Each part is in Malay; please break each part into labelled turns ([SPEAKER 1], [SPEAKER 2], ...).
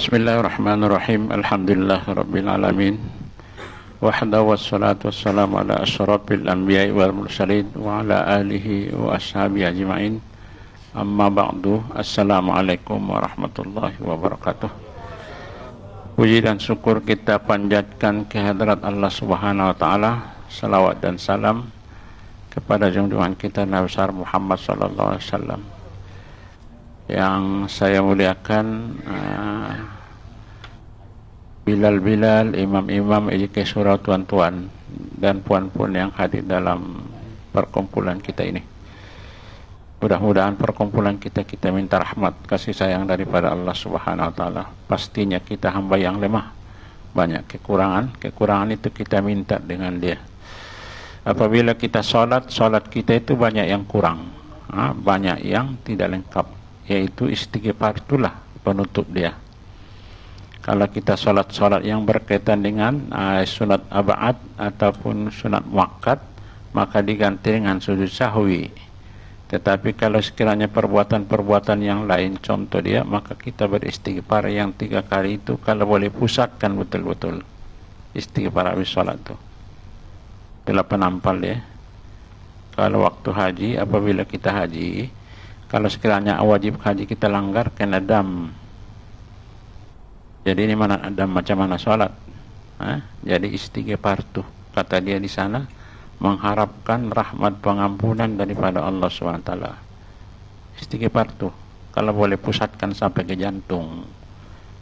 [SPEAKER 1] Bismillahirrahmanirrahim. Alhamdulillahirabbil alamin. Wahdahu wassalatu wassalamu ala asyrafil anbiya'i wal mursalin wa ala alihi wa ashabihi ajma'in. Amma ba'du. Assalamualaikum warahmatullahi wabarakatuh. Puji dan syukur kita panjatkan kehadrat Allah Subhanahu wa taala. Salawat dan salam kepada junjungan kita Nabi besar Muhammad sallallahu alaihi wasallam. Yang saya muliakan Bilal-Bilal, imam-imam, ijke surau tuan-tuan dan puan-puan yang hadir dalam perkumpulan kita ini. Mudah-mudahan perkumpulan kita minta rahmat, kasih sayang daripada Allah Subhanahu wa taala. Pastinya kita hamba yang lemah, banyak kekurangan itu kita minta dengan dia. Apabila kita salat kita itu banyak yang kurang, banyak yang tidak lengkap, yaitu istighfar itulah penutup dia. Kalau kita salat yang berkaitan dengan sunat ab'ad ataupun sunat muakkad, maka diganti dengan sujud sahwi. Tetapi kalau sekiranya perbuatan-perbuatan yang lain, contoh dia, maka kita beristighfar yang 3 kali itu kalau boleh pusatkan betul-betul istighfar habis salat itu. Itulah penampal dia. Kalau waktu haji, apabila kita haji, kalau sekiranya wajib haji kita langgar, kena dam. Jadi ini mana dam, macam mana sholat? Jadi istighfar tuh, kata dia di sana, mengharapkan rahmat pengampunan daripada Allah SWT. Istighfar tuh, kalau boleh pusatkan sampai ke jantung,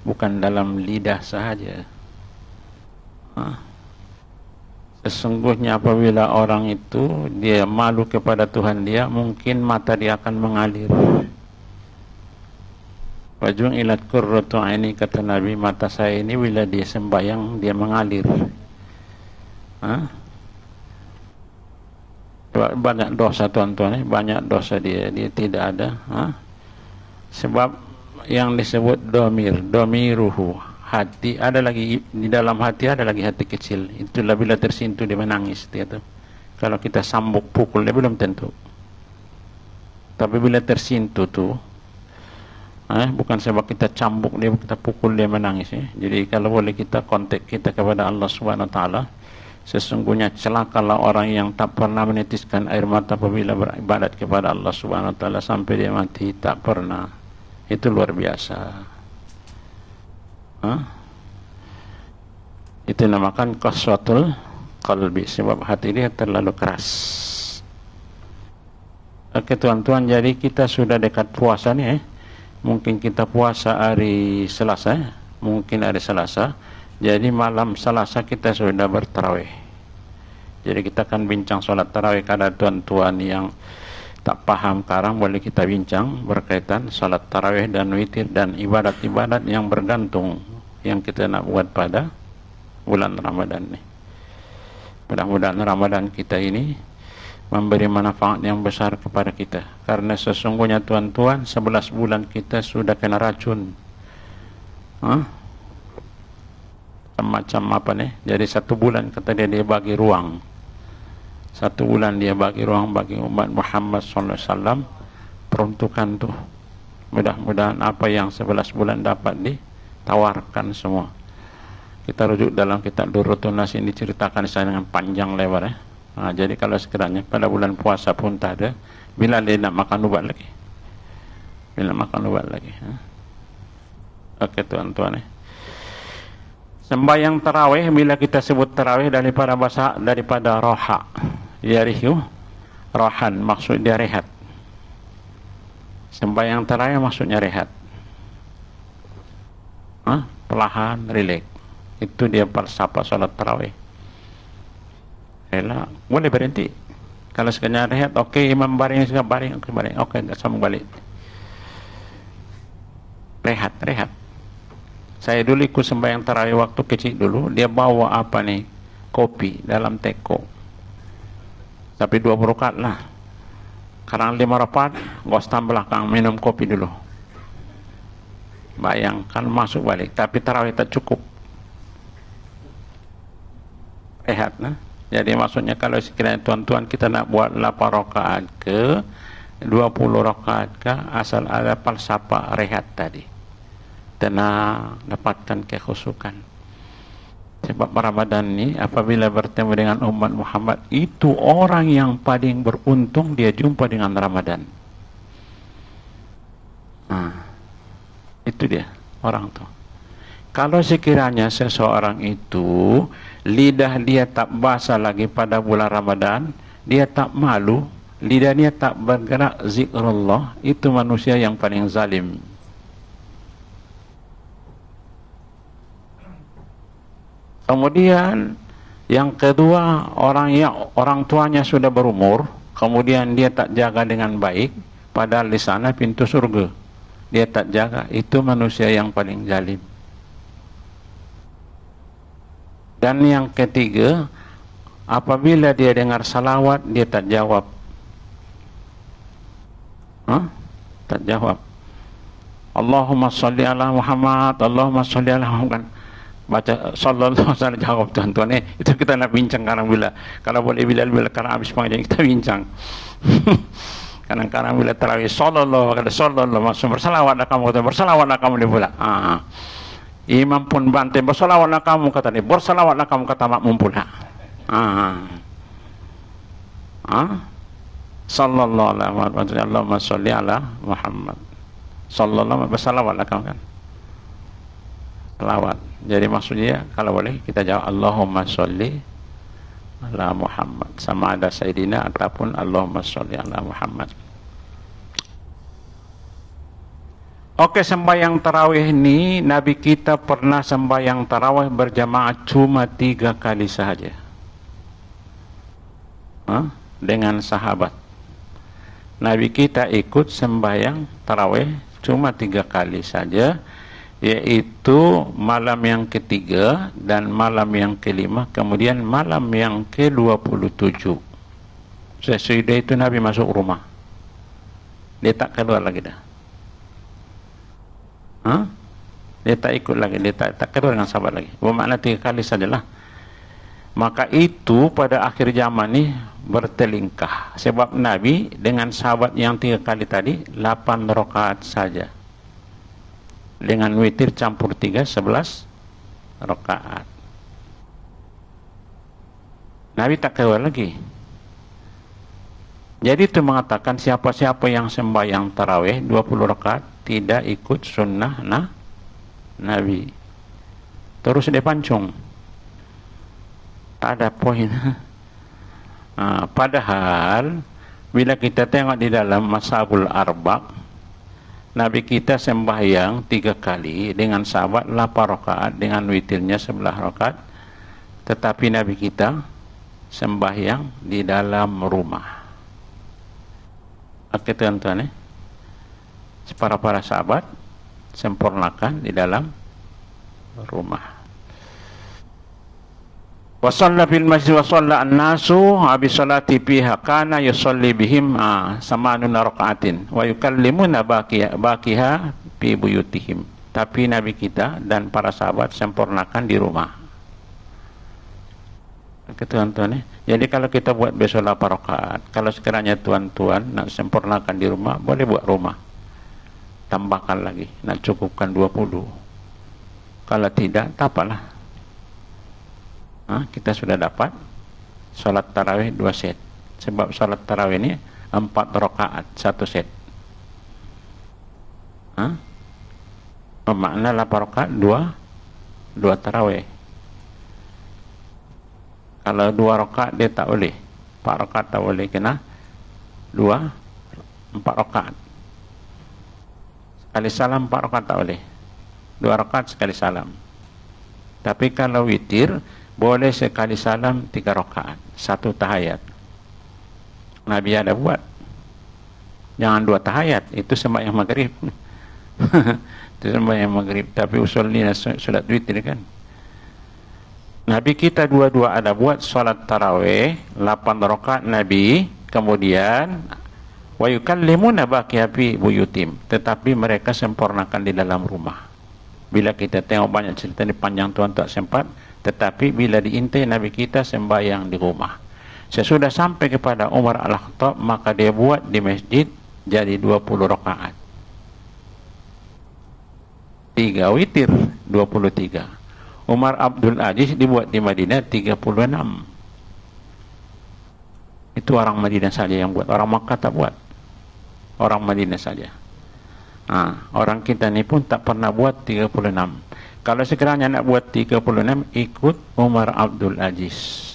[SPEAKER 1] bukan dalam lidah sahaja. Sesungguhnya apabila orang itu dia malu kepada Tuhan dia, mungkin mata dia akan mengalir. Wajung ilat qurratu aini, kata Nabi, mata saya ini bila dia sembahyang dia mengalir. Banyak dosa tuan-tuan, banyak dosa dia tidak ada. Sebab yang disebut domiruhu, hati, ada lagi di dalam hati, ada lagi hati kecil. Itulah bila tersentuh dia menangis dia tuh. Kalau kita sambuk pukul dia belum tentu. Tapi bila tersentuh tuh, bukan sebab kita cambuk dia, kita pukul dia menangis. Jadi kalau boleh kita kontak kita kepada Allah Subhanahu wa taala. Sesungguhnya celakalah orang yang tak pernah menitiskan air mata apabila beribadat kepada Allah Subhanahu wa taala sampai dia mati, tak pernah. Itu luar biasa. Itu namakan qaswatul qalbi, sebab hati dia terlalu keras. Oke tuan-tuan, jadi kita sudah dekat puasa nih. Mungkin kita puasa hari Selasa, mungkin hari Selasa. Jadi malam Selasa kita sudah bertarawih. Jadi kita akan bincang solat tarawih. Kada tuan-tuan yang tak paham sekarang, boleh kita bincang berkaitan solat tarawih dan witir dan ibadat-ibadat yang bergantung yang kita nak buat pada bulan Ramadan ini. Mudah-mudahan Ramadan kita ini memberi manfaat yang besar kepada kita. Karena sesungguhnya tuan-tuan, 11 bulan kita sudah kena racun. Macam apa nih? Jadi 1 bulan kata dia bagi ruang. 1 bulan dia bagi ruang bagi umat Muhammad SAW. Peruntukan tuh. Mudah-mudahan apa yang 11 bulan dapat ditawarkan semua. Kita rujuk dalam kitab Durratun Nas, ini diceritakan saya dengan panjang lebar ya. Jadi kalau sekiranya pada bulan puasa pun tak ada, bila dia nak makan ubat lagi, Oke tuan-tuan, sembahyang tarawih, bila kita sebut tarawih daripada roha, yarihu rohan, maksud dia rehat. Sembahyang tarawih maksudnya rehat, perlahan, rileks. Itu dia falsafah salat tarawih. Boleh berhenti. Kalau sekiranya rehat, oke, imam baring, oke, tak sambung balik. Rehat. Saya dulu ikut sembahyang tarawih waktu kecil dulu, dia bawa apa nih, kopi dalam teko. Tapi 20 rakaat lah. Sekarang 5 rakaat, gostam belakang minum kopi dulu. Bayangkan masuk balik, tapi tarawih tak cukup. Rehat, Jadi maksudnya kalau sekiranya tuan-tuan kita nak buat 8 rakaat ke 20 rakaat ke, asal ada falsafah rehat tadi. kita nak dapatkan kekhusukan. Sebab Ramadan ni apabila bertemu dengan umat Muhammad, itu orang yang paling beruntung dia jumpa dengan Ramadan. Itu dia orang tu. Kalau sekiranya seseorang itu lidah dia tak basah lagi pada bulan Ramadan, dia tak malu, lidahnya tak bergerak zikrullah, itu manusia yang paling zalim. Kemudian yang kedua, orang tuanya sudah berumur, kemudian dia tak jaga dengan baik, padahal di sana pintu surga dia tak jaga, itu manusia yang paling zalim. Dan yang ketiga, apabila dia dengar salawat, dia tak jawab. Tak jawab. Allahumma salli ala Muhammad, Allahumma salli ala Muhammad. Baca sallallahu alaihi wasallam, jawab tuan-tuan. Itu kita nak bincang kadang bila. Kalau boleh bila karena habis pengajian kita bincang. Kadang-kadang bila tarawih sallallahu maksud bersalawatlah kamu, kata bersalawatlah kamu dia pula. Imam pun bantai, bersalawatlah kamu, kata dia, bersalawatlah kamu, kata makmum pula. Sallallahu alaihi wasallam, Allahumma sholli ala Muhammad. Sallallahu, bersalawatlah kamu kan. Salawat. Jadi maksudnya kalau boleh kita jawab Allahumma sholli ala Muhammad, sama ada Sayyidina ataupun Allahumma sholli ala Muhammad. Oke, sembahyang tarawih ini Nabi kita pernah sembahyang tarawih berjamaah cuma 3 kali sahaja. Dengan sahabat. Nabi kita ikut sembahyang tarawih cuma 3 kali saja, yaitu malam yang ketiga dan malam yang kelima, kemudian malam yang ke-27. Sesudah itu Nabi masuk rumah, dia tak keluar lagi dah. Dia tak ikut lagi, dia tak keluar dengan sahabat lagi. Bermakna 3 kali sajalah. Maka itu pada akhir zaman ni bertelingkah, sebab Nabi dengan sahabat yang 3 kali tadi 8 rakaat saja, dengan witir campur 3, 11 rakaat. Nabi tak keluar lagi. Jadi itu mengatakan siapa-siapa yang sembahyang tarawih 20 rakaat tidak ikut sunnah Nabi. Terus dia pancung, tak ada poin. Padahal bila kita tengok di dalam Mashabul Arbaq, Nabi kita sembahyang 3 kali dengan sahabat 8 rakaat dengan witirnya 11 rakaat. Tetapi Nabi kita sembahyang di dalam rumah. Oke tuan-tuan, para sahabat sempurnakan di dalam rumah. Wa shalla fil masjid wa shalla an-nasu bi salati fiha kana yusalli bihim samanuna rakaatin wa yukallimuna baqiha fi buyutihim. Tapi Nabi kita dan para sahabat sempurnakan di rumah. Tuan-tuan, jadi kalau kita buat besok 8 rakaat, kalau sekiranya tuan-tuan nak sempurnakan di rumah, boleh buat rumah, tambahkan lagi, nak cukupkan 20. Kalau tidak, tak apalah. Kita sudah dapat salat tarawih 2 set. Sebab salat tarawih ini 4 rakaat 1 set. Bermakna 8 rakaat 2 tarawih. Kalau 2 rakaat dia tak boleh, 4 rakaat tak boleh, kena 4 rakaat. Sekali salam 4 rakaat tak boleh, 2 rakaat sekali salam. Tapi kalau witir boleh sekali salam 3 rakaat, 1 tahiyat. Nabi ada buat. Jangan 2 tahiyat, itu sembahyang maghrib. Itu sembahyang maghrib. Tapi usul ni solat witir kan. Nabi kita dua-dua ada buat salat tarawih 8 rakaat Nabi, kemudian wa yukallimuna baqiya fi buyutim, tetapi mereka sempurnakan di dalam rumah. Bila kita tengok banyak cerita ni panjang tuan tak sempat, tetapi bila diintai Nabi kita sembahyang di rumah. Sesudah sampai kepada Umar Al-Khattab, maka dia buat di masjid jadi 20 rakaat. 3 witir 23. Umar Abdul Aziz dibuat di Madinah 36. Itu orang Madinah saja yang buat, orang Makkah tak buat, orang Madinah saja. Orang kita ni pun tak pernah buat 36. Kalau sekiranya nak buat 36, ikut Umar Abdul Aziz.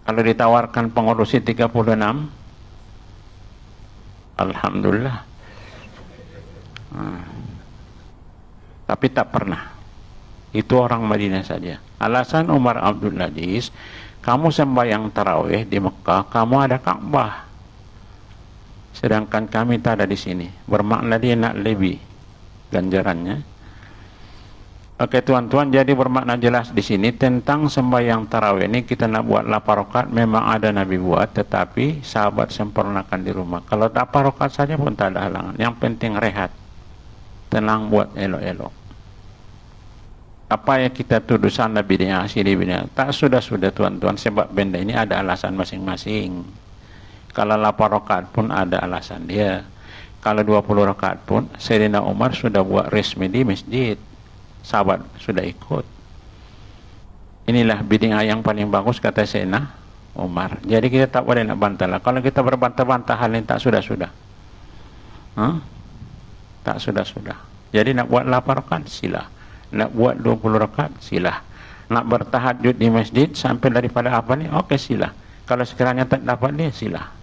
[SPEAKER 1] Kalau ditawarkan pengurusi 36, alhamdulillah. Tapi tak pernah. Itu orang Madinah saja. Alasan Umar Abdul Aziz, kamu sembahyang tarawih di Mekah, kamu ada Ka'bah, sedangkan kami tak ada di sini. Bermakna dia nak lebih ganjarannya. Oke tuan-tuan, jadi bermakna jelas di sini tentang sembahyang tarawih ini. Kita nak buat 8 rakaat, memang ada Nabi buat, tetapi sahabat sempurnakan di rumah. Kalau 8 rakaat saja pun tak ada halangan. Yang penting rehat, tenang, buat elok-elok. Apa yang kita tuduh sana bid'ah, sini bid'ah, tak sudah-sudah tuan-tuan, sebab benda ini ada alasan masing-masing. Kalau 8 rakaat pun ada alasan dia. Kalau 20 rakaat pun Sayyidina Umar sudah buat resmi di masjid, sahabat sudah ikut. Inilah bid'ah yang paling bagus kata Sayyidina Umar. Jadi kita tak boleh nak bantah lah. Kalau kita berbantah-bantah hal ini tak sudah-sudah. Tak sudah-sudah. Jadi nak buat 8 rakaat sila, nak buat 20 rakaat sila, nak bertahajud di masjid sampai daripada apa ni, okey sila. Kalau sekiranya tak dapat dia sila.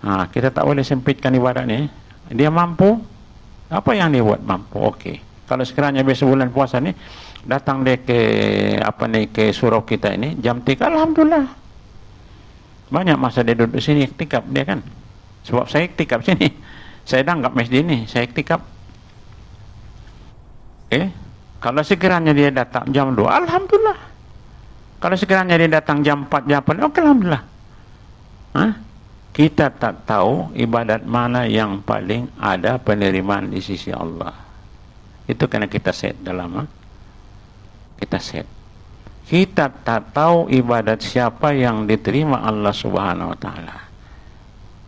[SPEAKER 1] Kita tak boleh sempitkan ibadat ni. Dia mampu, apa yang dia buat mampu, okey. Kalau sekiranya besok bulan puasa ni datang dia ke ke surau kita ini jam 3, alhamdulillah. Banyak masa dia duduk sini iktikaf dia kan. Sebab saya iktikaf sini. Saya dah anggap masjid ni, saya iktikaf. Kalau sekiranya dia datang jam 2, alhamdulillah. Kalau sekiranya dia datang jam 4, jam 8, okey, alhamdulillah. Kita tak tahu ibadat mana yang paling ada penerimaan di sisi Allah. Itu kena kita set dalam kita set. Kita tak tahu ibadat siapa yang diterima Allah Subhanahu wa taala.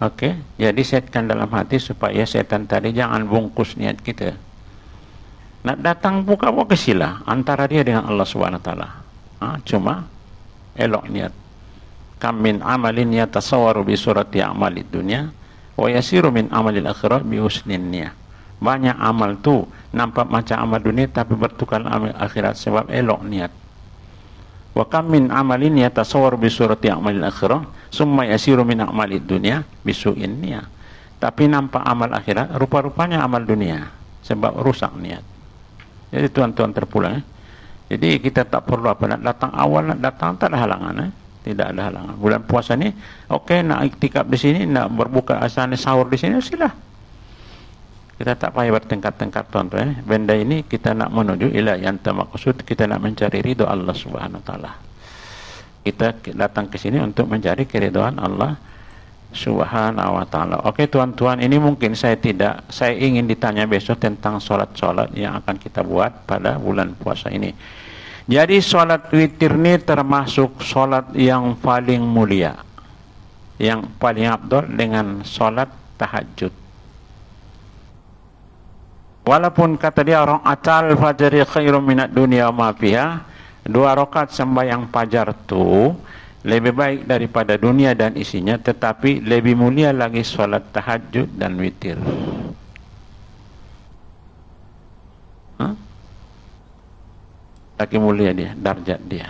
[SPEAKER 1] Okey, jadi setkan dalam hati supaya setan tadi jangan bungkus niat kita. Nak datang buka-buka sila antara dia dengan Allah Subhanahu wa taala. Cuma elok niat. Kam min amalin yatasawwaru bi surati amalid dunya wa yasiru min amalil akhirah bi husnin niyah. Banyak amal tu nampak macam amal dunia tapi bertukar amal akhirat sebab elok niat. Wa kam min amalin yatasawwaru bi surati amalil akhirah summa yasiru min amalid dunya bi su'in niyah. Tapi nampak amal akhirat rupa-rupanya amal dunia sebab rusak niat. Jadi tuan-tuan terpulang. Jadi kita tak perlu nak datang awal, nak datang tak ada halangan. Tidak ada halangan. Bulan puasa ni, okey, nak iktikaf di sini, nak berbuka asal sahur di sini, sila. Kita tak payah bertengkar-tengkar tuan-tuan. Benda ini kita nak menuju ila yang maksud, kita nak mencari ridho Allah Subhanahu wa taala. Kita datang ke sini untuk mencari keridhaan Allah Subhanahu wa taala. Okey tuan-tuan, ini mungkin saya ingin ditanya besok tentang solat-solat yang akan kita buat pada bulan puasa ini. Jadi solat witir ni termasuk solat yang paling mulia, yang paling abdul dengan solat tahajud. Walaupun kata dia orang atal fajri khairum minad dunya wa ma fiha, 2 rakaat sembahyang fajar tu lebih baik daripada dunia dan isinya, tetapi lebih mulia lagi solat tahajud dan witir. Lagi mulia dia, darjat dia.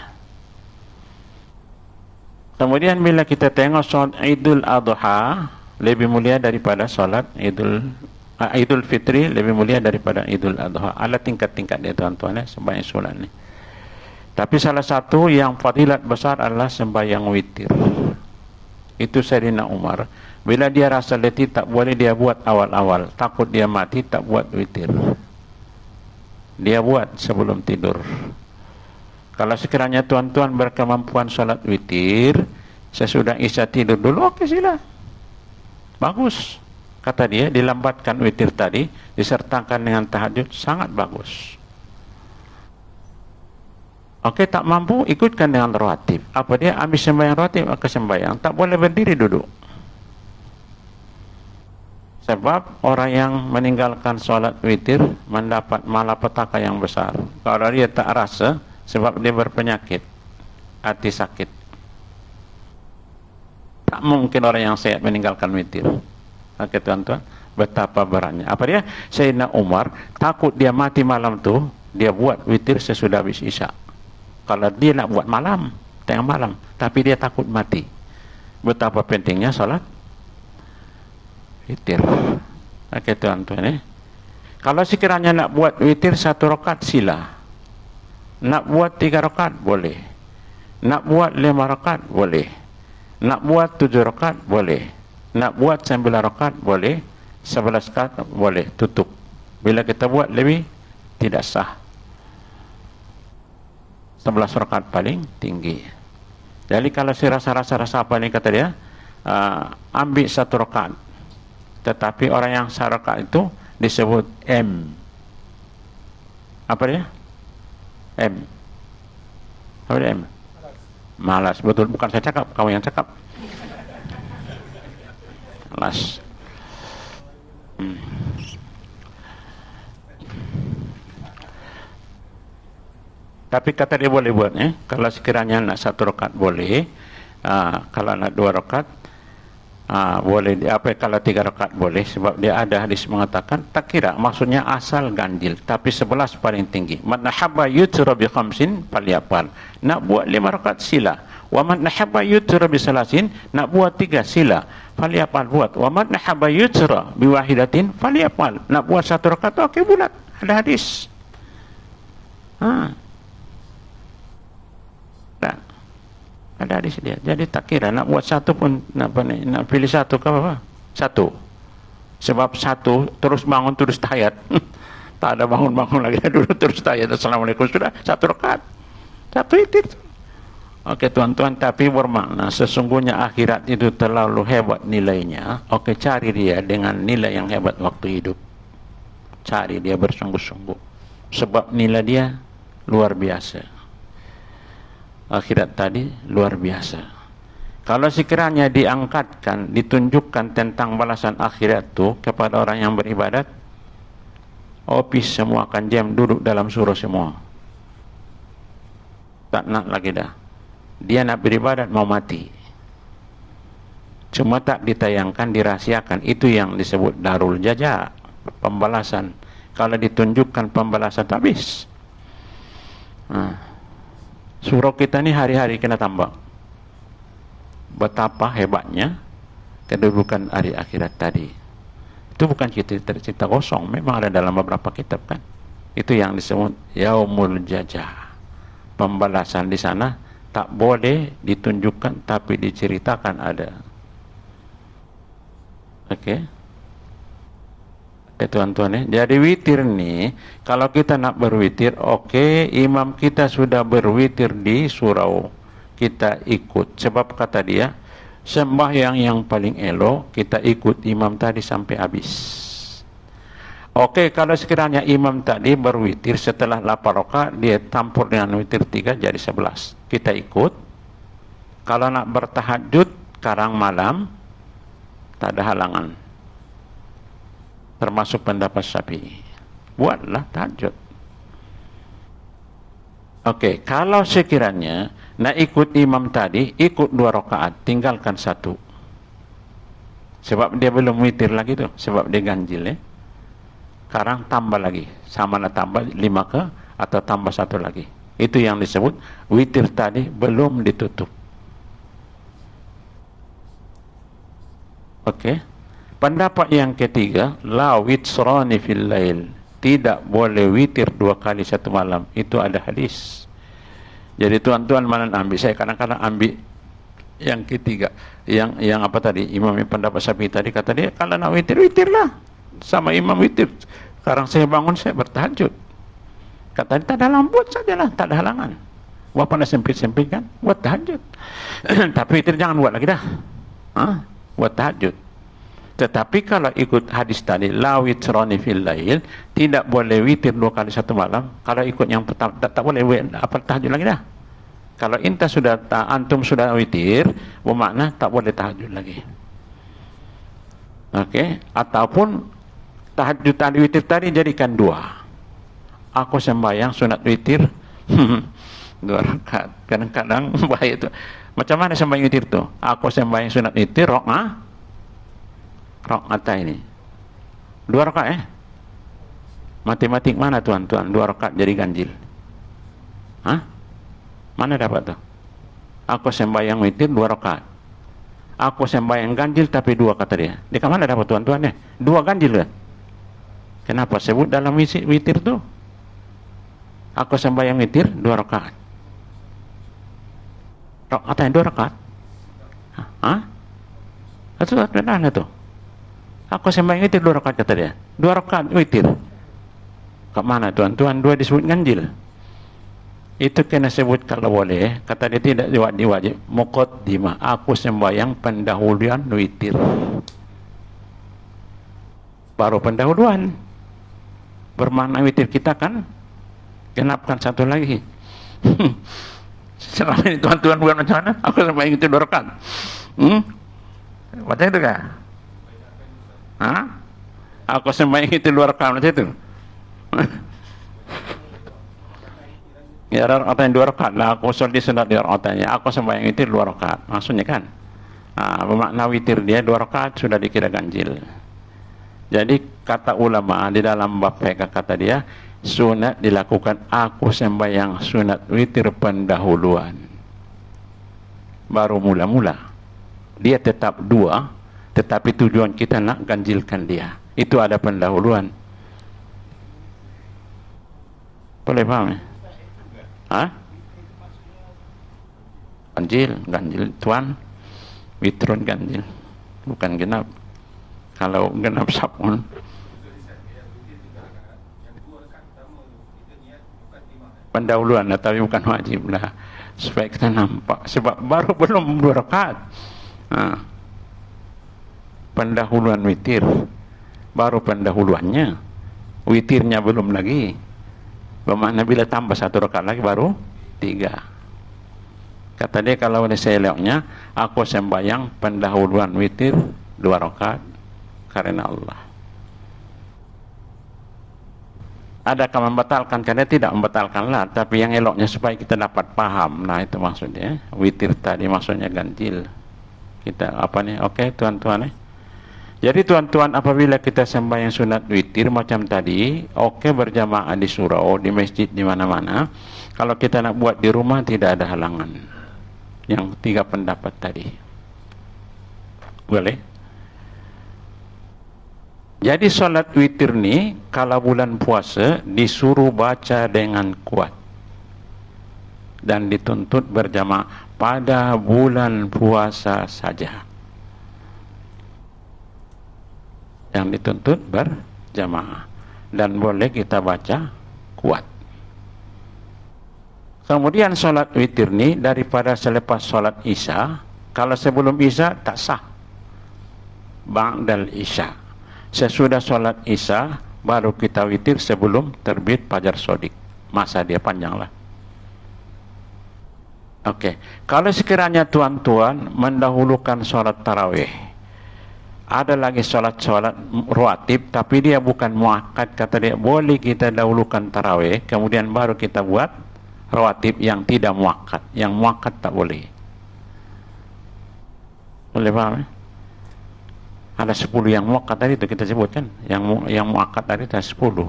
[SPEAKER 1] Kemudian bila kita tengok solat Idul Adha lebih mulia daripada solat Idul Fitri, lebih mulia daripada Idul Adha. Ada tingkat-tingkat dia tuan-tuan sembahyang solat ni. Tapi salah satu yang fadilat besar adalah sembahyang witir. Itu Sayyidina Umar. Bila dia rasa letih tak boleh dia buat awal-awal, takut dia mati, tak buat witir. Dia buat sebelum tidur. Kalau sekiranya tuan-tuan berkemampuan solat witir sesudah isya tidur dulu, okey sila. Bagus. Kata dia, dilambatkan witir tadi disertakan dengan tahajud, sangat bagus. Okey, tak mampu, ikutkan dengan rawatib. Apa dia? Ambil sembahyang rawatib ke sembahyang. Tak boleh berdiri duduk. Sebab orang yang meninggalkan sholat witir mendapat malapetaka yang besar. Kalau dia tak rasa, sebab dia berpenyakit, hati sakit. Tak mungkin orang yang sehat meninggalkan witir. Oke tuan-tuan, betapa beratnya. Apa dia? Sayyidina Umar takut dia mati malam tu, dia buat witir sesudah habis isya. Kalau dia nak buat malam, tengah malam, tapi dia takut mati. Betapa pentingnya sholat witir. Oke tuan-tuan, kalau sekiranya nak buat witir 1 rakaat sila, nak buat 3 rakaat boleh, nak buat 5 rakaat boleh, nak buat 7 rakaat boleh, nak buat 9 rakaat boleh, 11 rakaat boleh, tutup. Bila kita buat lebih tidak sah. 11 rakaat paling tinggi. Jadi kalau si rasa-rasa apa ni kata dia, ambil 1 rakaat. Tetapi orang yang 1 rakaat itu disebut M. Apa dia? M. Apa dia M? Malas. Betul, bukan saya cakap, kamu yang cakap. Malas. Tapi kata dia boleh buat, kalau sekiranya nak 1 rakaat boleh, kalau nak 2 rakaat boleh. Kalau 3 rakaat boleh, sebab dia ada hadis mengatakan tak kira, maksudnya asal ganjil, tapi 11 paling tinggi. Man nahabba yutra bi khamsin falyafal. Nak buat 5 rakaat sila. Wa man nahabba yutra bi salasin, nak buat 3 sila, falyafal, buat. Wa man nahabba yutra bi wahidatin falyafal. Nak buat 1 rakaat okey, bulat. Ada hadis. Ada hadis dia. Jadi tak kira nak buat 1 pun, nak pilih 1 ke apa? 1. Sebab 1 terus bangun terus tahiyat. Tak ada bangun-bangun lagi dulu terus tahiyat. Assalamualaikum, sudah 1 rakaat. 1 witir. Oke tuan-tuan, tapi bermakna sesungguhnya akhirat itu terlalu hebat nilainya. Oke, cari dia dengan nilai yang hebat waktu hidup. Cari dia bersungguh-sungguh. Sebab nilai dia luar biasa. Akhirat tadi luar biasa. Kalau sekiranya diangkatkan, ditunjukkan tentang balasan akhirat itu kepada orang yang beribadat, opis semua akan diam, duduk dalam surau semua. Tak nak lagi dah. Dia nak beribadat, mau mati. Cuma tak ditayangkan, dirahasiakan. Itu yang disebut darul jaza, pembalasan. Kalau ditunjukkan pembalasan, tak habis. Surau kita ni hari-hari kena tambah. Betapa hebatnya kedudukan hari akhirat tadi. Itu bukan cerita kosong, memang ada dalam beberapa kitab kan. Itu yang disebut yaumul jazaa. Pembalasan di sana tak boleh ditunjukkan, tapi diceritakan ada. Oke. Tuan-tuan, jadi witir ni, kalau kita nak berwitir, imam kita sudah berwitir di surau, kita ikut. Sebab kata dia, sembahyang yang paling elok kita ikut imam tadi sampai habis. Kalau sekiranya imam tadi berwitir setelah 8 rakaat, dia campur dengan witir 3 jadi 11, kita ikut. Kalau nak bertahajud karang malam, tak ada halangan. Termasuk pendapat Syafi'i, buatlah tahajud. Kalau sekiranya nak ikut imam tadi, ikut 2 rakaat, tinggalkan 1. Sebab dia belum witir lagi tu, sebab dia ganjil. Sekarang tambah lagi, sama nak tambah 5 ke, atau tambah 1 lagi. Itu yang disebut witir tadi belum ditutup. Pendapat yang ketiga, la witsrani fil lail, tidak boleh witir 2 kali 1 malam. Itu ada hadis. Jadi tuan-tuan mana ambil? Saya kadang-kadang ambil yang ketiga. Yang apa tadi? Imam pendapat Syafi'i tadi kata dia, kalau nak witir, witirlah sama imam witir. Sekarang saya bangun, saya bertahajud. Kata dia, tak ada buat sajalah, tak ada halangan. Walaupun ada sempit-sempit kan, buat tahajud. Tapi witir jangan buat lagi dah. Buat tahajud. Tetapi kalau ikut hadis tadi, la witrani fil lail, tidak boleh witir 2 kali 1 malam. Kalau ikut yang pertama, tak boleh apa tahajud lagi dah. Kalau antum sudah witir, bermakna tak boleh tahajud lagi. Okey, ataupun tahajud tadi witir tadi jadikan 2. Aku sembahyang sunat witir 2 rakaat. Kadang-kadang baik itu. Macam mana sembahyang witir tu? Aku sembahyang sunat witir rakaat ini 2 rakaat. Matematik mana tuan-tuan? 2 rakaat jadi ganjil. Mana dapat tu? Aku sembahyang witir 2 rakaat. Aku sembahyang ganjil tapi 2 kata dia. Di mana dapat tuan-tuan ni? 2 ganjil kan? Kenapa sebut dalam witir tu? Aku sembahyang witir 2 rakaat. Rakaat 2 rakaat. Itu benar tu. Aku sembahyang witir 2 rakaat kata dia. 2 rakaat witir. Kat mana tuan-tuan? 2 disebut ganjil. Itu kena sebut kalau boleh. Kata dia tidak diwajib. Muqaddimah. Aku sembahyang pendahuluan witir. Baru pendahuluan. Bermakna witir kita kan genapkan 1 lagi. Selama ini tuan-tuan bukan macam mana? Aku sembahyang witir 2 rakaat. Macam itu kah? Aku sembahyang witir 2 rakaat macam itu. Ya, rakaat 2 rakaat lah. Aku solat sunat 2 rakaatnya. Aku sembahyang witir 2 rakaat. Maksudnya kan? Bermakna witir dia 2 rakaat sudah dikira ganjil. Jadi kata ulama di dalam bab fiqh kata dia sunat dilakukan aku sembahyang sunat witir pendahuluan. Baru mula-mula. Dia tetap 2, tetapi tujuan kita nak ganjilkan dia. Itu ada pendahuluan. Boleh faham ya? Ganjil tuan. Witrun ganjil, bukan genap. Kalau genap sabun pendahuluan lah, tapi bukan wajib lah, supaya kita nampak. Sebab baru belum 2 rakaat. Pendahuluan witir, baru pendahuluannya, witirnya belum lagi. Bermakna bila tambah 1 rakaat lagi baru 3. Kata dia kalau ada seloknya, aku sembahyang pendahuluan witir 2 rakaat karena Allah. Adakah membatalkan? Karena tidak membatalkanlah, tapi yang eloknya supaya kita dapat paham. Nah itu maksudnya. Witir tadi maksudnya ganjil. Kita apa nih? Okey tuan-tuan Jadi tuan-tuan, apabila kita sembahyang sunat witir macam tadi, berjamaah di surau, di masjid, di mana-mana. Kalau kita nak buat di rumah tidak ada halangan. Yang 3 pendapat tadi. Boleh? Jadi solat witir ni kalau bulan puasa disuruh baca dengan kuat dan dituntut berjamaah pada bulan puasa saja. Yang dituntut berjamaah dan boleh kita baca kuat. Kemudian solat witir ni daripada selepas solat isya. Kalau sebelum isya tak sah. Ba'dal isya. Sesudah solat isya baru kita witir sebelum terbit fajar shadiq. Masa dia panjang lah. Okey. Kalau sekiranya tuan-tuan mendahulukan solat tarawih, ada lagi solat-solat rawatib tapi dia bukan muakkad, kata dia boleh kita dahulukan tarawih kemudian baru kita buat rawatib yang tidak muakkad. Yang muakkad tak boleh. Boleh faham ya? Ada 10 yang muakkad tadi itu kita sebut kan. Yang muakkad tadi ada 10.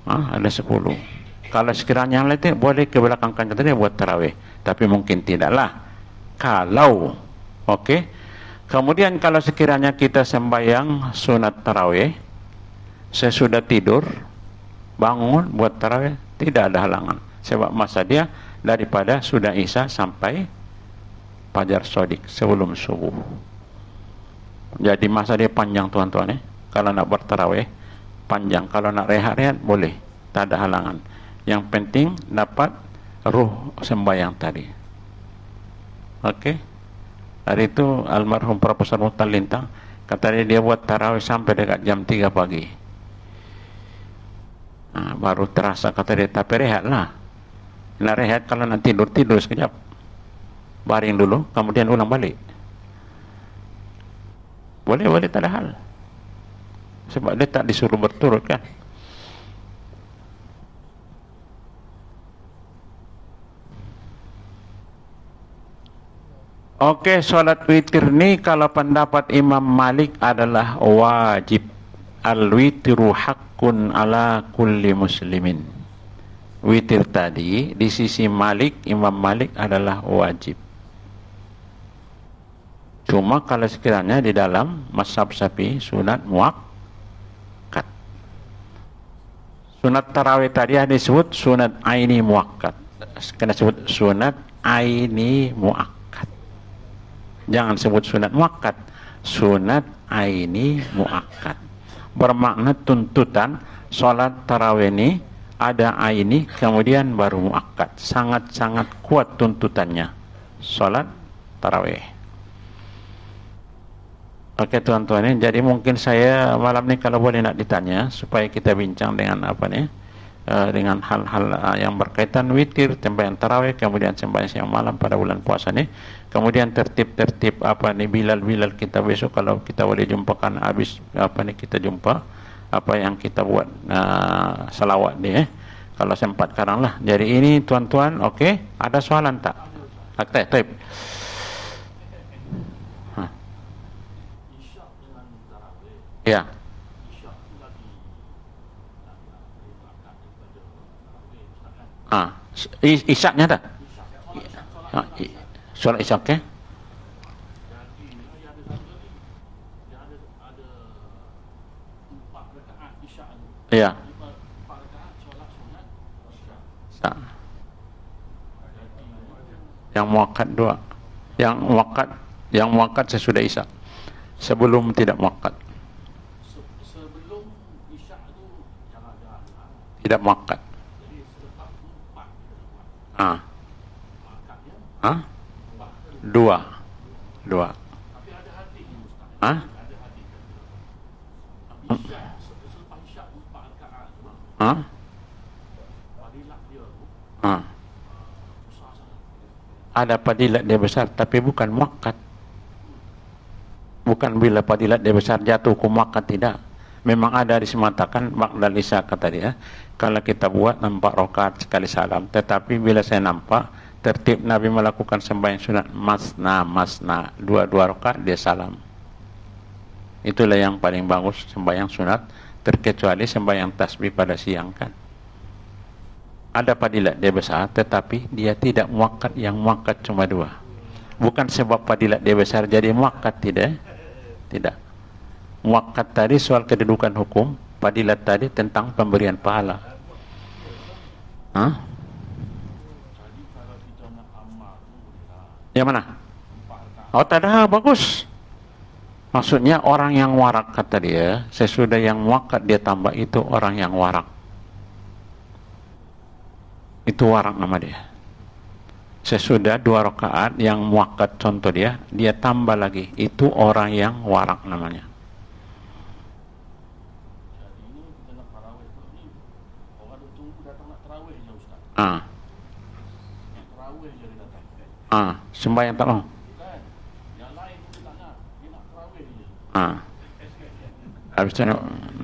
[SPEAKER 1] Ada 10. Kalau sekiranya yang lain boleh ke belakangkan, kata dia buat tarawih. Tapi mungkin tidaklah. Kalau okey. Kemudian kalau sekiranya kita sembahyang sunat tarawih, sesudah tidur, bangun buat tarawih, tidak ada halangan. Sebab masa dia daripada sudah isya sampai fajar shadiq sebelum subuh. Jadi masa dia panjang tuan-tuan Kalau nak bertarawih, panjang. Kalau nak rehat-rehat, boleh. Tak ada halangan. Yang penting dapat ruh sembahyang tadi. Okey. Hari itu almarhum Profesor Muhtar Lintang kata dia buat tarawih sampai dekat jam 3 pagi. Baru terasa, kata dia, tapi rehatlah. Nak rehat kalau nak tidur sekejap. Baring dulu, kemudian ulang balik. Boleh tak ada hal. Sebab dia tak disuruh berturut kan. Okey, solat witir ni kalau pendapat Imam Malik adalah wajib. Al-witru haqqun ala kulli muslimin. Witir tadi di sisi Malik, Imam Malik adalah wajib. Cuma kalau sekiranya di dalam mazhab Syafi'i sunat muakkad. Sunat tarawih tadi ada disebut sunat aini muakkad. Kena sebut sunat aini muakkad. Jangan sebut sunat muakkad, sunat aini muakkad. Bermakna tuntutan solat tarawih ini ada aini kemudian baru muakkad. Sangat-sangat kuat tuntutannya solat tarawih. Oke tuan-tuan ini, jadi mungkin saya malam ni kalau boleh nak ditanya supaya kita bincang dengan apa ni, dengan hal-hal yang berkaitan witir, sembahyang tarawih, kemudian sembahyang siang malam pada bulan puasa ni, kemudian tertib apa ni bilal kita besok kalau kita boleh jumpakan habis apa ni kita jumpa apa yang kita buat salawat ni kalau sempat sekarang lah. Jadi ini tuan-tuan, okey, ada soalan tak? Taib. Ya. Isyaknya tak? Solat isyak ke? Ya. Yang muakkad dua. Yang muakkad sesudah isyak. Sebelum tidak muakkad. Sebelum isyak itu tidak muakkad. Dua. Ada fadilat dia besar, tapi bukan muakkad. Bukan bila fadilat dia besar jatuh ke muakkad, tidak. Memang ada disematakan ba'dal isya kata dia. Kalau kita buat 4 rakaat sekali salam, tetapi bila saya nampak tertib Nabi melakukan sembahyang sunat masna, 2 rakaat dia salam. Itulah yang paling bagus sembahyang sunat, terkecuali sembahyang tasbih pada siang kan. Ada fadilat dia besar, tetapi dia tidak muakkad. Yang muakkad cuma 2. Bukan sebab fadilat dia besar jadi muakkad, tidak. Muakkad tadi soal kedudukan hukum, fadilat tadi tentang pemberian pahala. Yang mana? Oh, tak ada, bagus. Maksudnya orang yang warak kata dia, sesudah yang muakkad dia tambah, itu orang yang warak. Itu warak nama dia. Sesudah 2 rakaat yang muakkad contoh dia tambah lagi, itu orang yang warak namanya. Sembahyang tak mau. Habis itu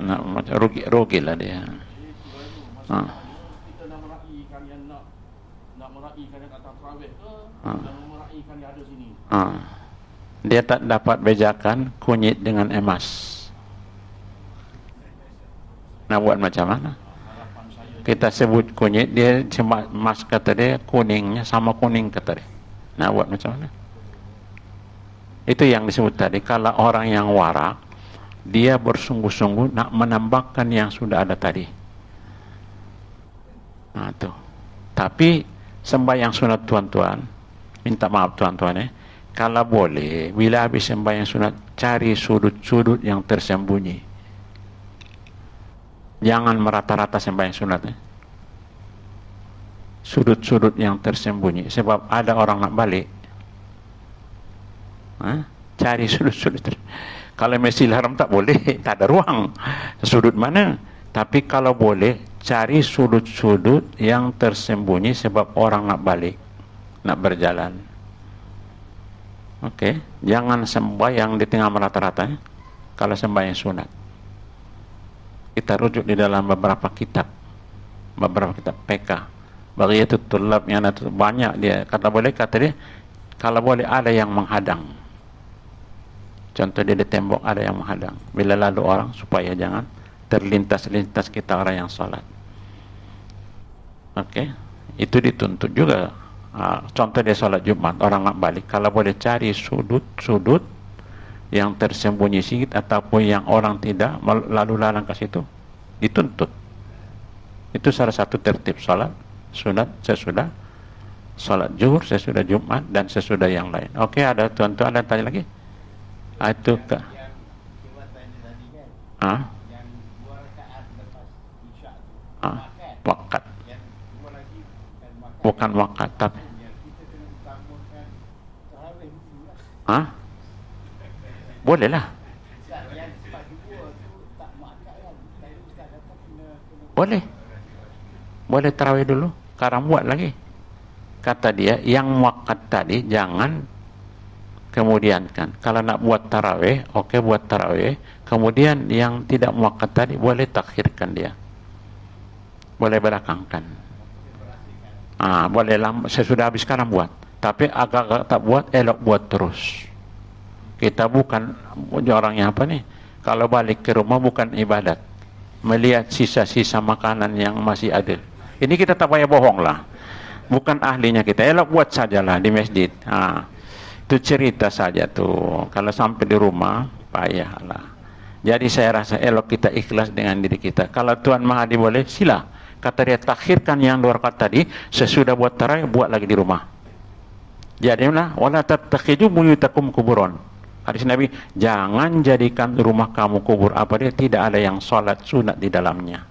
[SPEAKER 1] nak macam rugi lah dia.
[SPEAKER 2] Kita nak meraihkan yang nak meraihkan yang atas tarawih ke, nak meraihkan yang ada sini.
[SPEAKER 1] Dia tak dapat bezakan kunyit dengan emas. Nak buat macam mana? Kita sebut kunyit, dia cuma emas kata dia, kuningnya sama kuning kata dia. Nak buat macam mana? Itu yang disebut tadi, kalau orang yang warak, dia bersungguh-sungguh nak menambahkan yang sudah ada tadi. Tuh. Tapi sembahyang sunat tuan-tuan, minta maaf tuan-tuan kalau boleh, bila habis sembahyang sunat, cari sudut-sudut yang tersembunyi. Jangan merata-rata sembahyang sunat. Sudut-sudut yang tersembunyi. Sebab ada orang nak balik. Cari sudut-sudut. Kalau Masjidil Haram tak boleh, tak ada ruang. Sudut mana? Tapi kalau boleh, cari sudut-sudut yang tersembunyi sebab orang nak balik, nak berjalan. Okey, jangan sembahyang di tengah merata-rata. kalau sembahyang sunat. Kita rujuk di dalam beberapa kitab PK. Baghiyatul Tullab yang banyak dia kata dia kalau boleh ada yang menghadang. Contoh dia di tembok ada yang menghadang. Bila lalu orang supaya jangan terlintas-lintas kita orang yang salat. Okey, itu dituntut juga. Contoh dia salat Jumat, orang nak balik, kalau boleh cari sudut-sudut yang tersembunyi sikit ataupun yang orang tidak lalu lalang ke situ, dituntut. Itu salah satu tertib salat sunat sesudah salat zuhur, sesudah Jumat dan sesudah yang lain. Okey, ada tuan-tuan ada tanya lagi? Itu ke wakat. Bukan wakat tapi bolehlah. Boleh tarawih dulu, sekarang buat lagi. Kata dia, yang wakat tadi jangan kemudiankan. Kalau nak buat tarawih, okey buat tarawih. Kemudian yang tidak muakkad tadi boleh takhirkan dia. Boleh belakangkan. Boleh sesudah habis sekarang buat. Tapi agak-agak tak buat, elok buat terus. Kita bukan orang yang apa nih? Kalau balik ke rumah bukan ibadat. Melihat sisa-sisa makanan yang masih ada. Ini kita tak payah bohong lah. Bukan ahlinya kita. Elok buat sajalah di masjid. Itu cerita saja tuh. Kalau sampai di rumah, payahlah. Jadi saya rasa elok kita ikhlas dengan diri kita. Kalau Tuan Mahadi boleh, sila. Kata dia, takhirkan yang 2 rakaat tadi, sesudah buat tarawih, buat lagi di rumah. Jadilah, wala tattakhidhu buyutakum kuburon. Hadis Nabi, jangan jadikan rumah kamu kubur. Apa dia? Tidak ada yang salat sunat di dalamnya.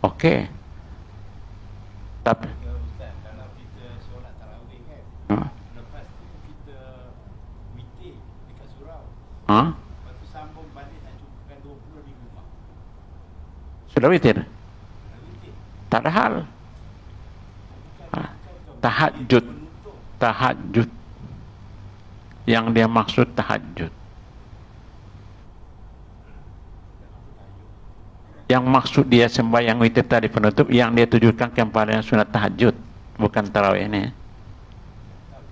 [SPEAKER 1] Okey. Tapi
[SPEAKER 3] kalau kita solat tarawih kan, lepas tu kita witir dekat surau. Lepas tu sambung balik nak cukupkan 20 di rumah.
[SPEAKER 1] Sudah witir? Tak ada hal. Tahajud. Yang dia maksud tahajud. Yang maksud dia sembahyang witir tadi penutup, yang dia tujukan kepada yang sunat tahajud, bukan tarawih ini.